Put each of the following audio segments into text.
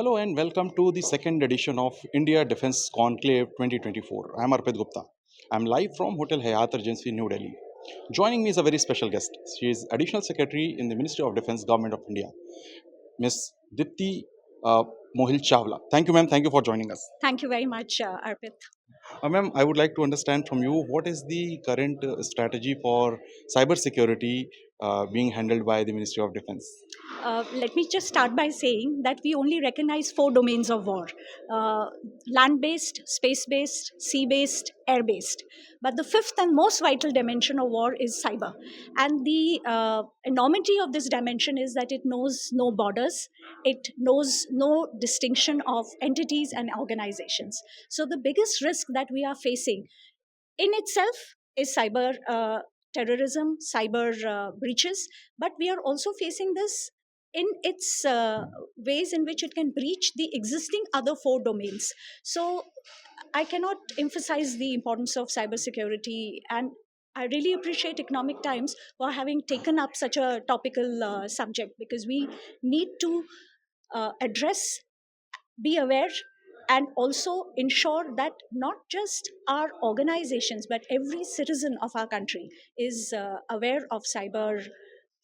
Hello and welcome to the second edition of India Defence Conclave 2024. I am Arpit Gupta. I am live from Hotel Hayat Regency, New Delhi. Joining me is a very special guest. She is Additional Secretary in the Ministry of Defence, Government of India, Miss Dipti uh, Mohil Chawla. Thank you, ma'am. Thank you for joining us. Thank you very much, Arpit. Ma'am, I would like to understand from you what is the current strategy for cyber security being handled by the Ministry of Defence. Let me just start by saying that we only recognize four domains of war: land based, space based, sea based, air based. But the fifth and most vital dimension of war is cyber. And the enormity of this dimension is that it knows no borders, it knows no distinction of entities and organizations. So, the biggest risk that we are facing in itself is cyber terrorism, cyber breaches, but we are also facing this in its ways in which it can breach the existing other four domains. So I cannot emphasize the importance of cybersecurity, and I really appreciate Economic Times for having taken up such a topical subject, because we need to address, be aware, and also ensure that not just our organizations but every citizen of our country is aware of cyber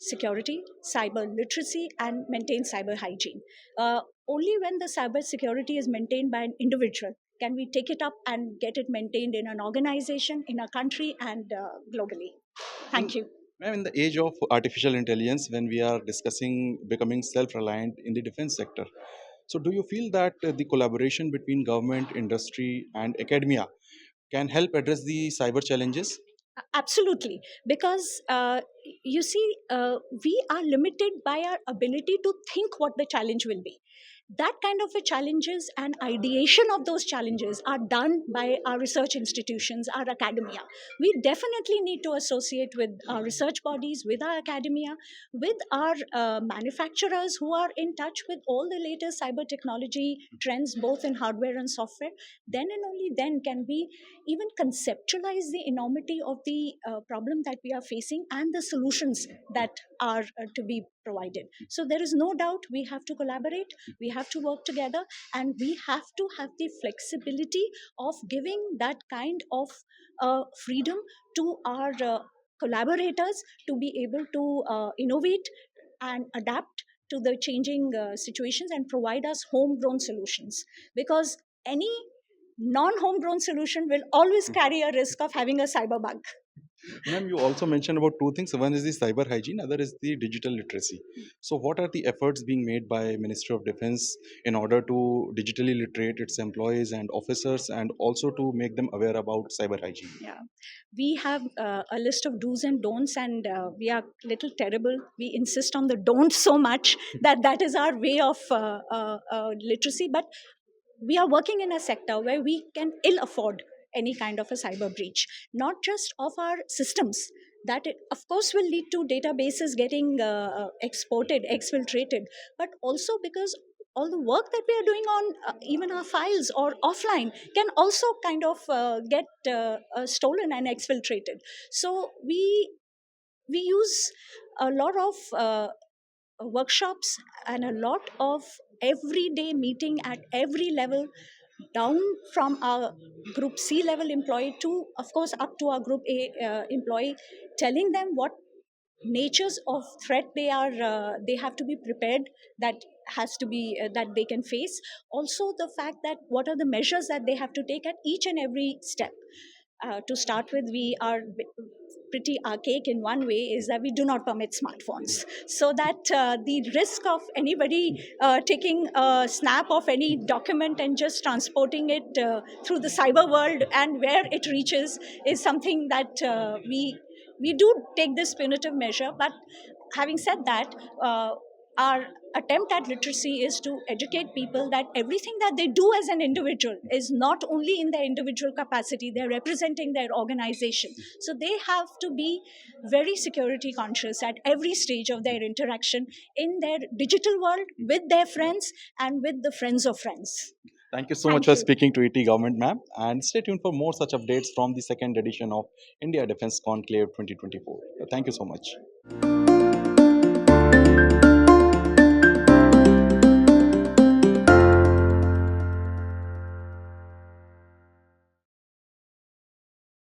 security, cyber literacy, and maintain cyber hygiene. Only when the cyber security is maintained by an individual can we take it up and get it maintained in an organization, in a country, and globally. In, Thank you. Ma'am, in the age of artificial intelligence, when we are discussing becoming self-reliant in the defense sector, so do you feel that the collaboration between government, industry, and academia can help address the cyber challenges? Absolutely, because you see, we are limited by our ability to think what the challenge will be. That kind of a challenges and ideation of those challenges are done by our research institutions, our academia. We definitely need to associate with our research bodies, with our academia, with our manufacturers who are in touch with all the latest cyber technology trends, both in hardware and software. Then and only then can we even conceptualize the enormity of the problem that we are facing and the solutions that are to be provided. So there is no doubt we have to collaborate, we have to work together, and we have to have the flexibility of giving that kind of freedom to our collaborators to be able to innovate and adapt to the changing situations and provide us homegrown solutions, because any non-homegrown solution will always carry a risk of having a cyber bug. Ma'am, you also mentioned about two things. One is the cyber hygiene, other is the digital literacy. So, what are the efforts being made by Ministry of Defense in order to digitally literate its employees and officers, and also to make them aware about cyber hygiene? Yeah, we have a list of do's and don'ts, and we are little terrible. We insist on the don't so much that that is our way of literacy. But we are working in a sector where we can ill afford any kind of a cyber breach, not just of our systems. That it, of course, will lead to databases getting exported, exfiltrated, but also because all the work that we are doing on even our files or offline can also kind of get stolen and exfiltrated. So we use a lot of workshops and a lot of everyday meeting at every level, down from our group C level employee to, of course, up to our group A employee, telling them what natures of threat they have to be prepared, that has to be that they can face. Also, the fact that what are the measures that they have to take at each and every step. To start with, we are pretty archaic in one way, is that we do not permit smartphones, so that the risk of anybody taking a snap of any document and just transporting it through the cyber world and where it reaches is something that we do take this punitive measure. But having said that, our attempt at literacy is to educate people that everything that they do as an individual is not only in their individual capacity, they're representing their organization. So they have to be very security conscious at every stage of their interaction in their digital world, with their friends, and with the friends of friends. Thank you so much Thank for you. speaking to ET Government, ma'am. And stay tuned for more such updates from the second edition of India Defence Conclave 2024. Thank you so much.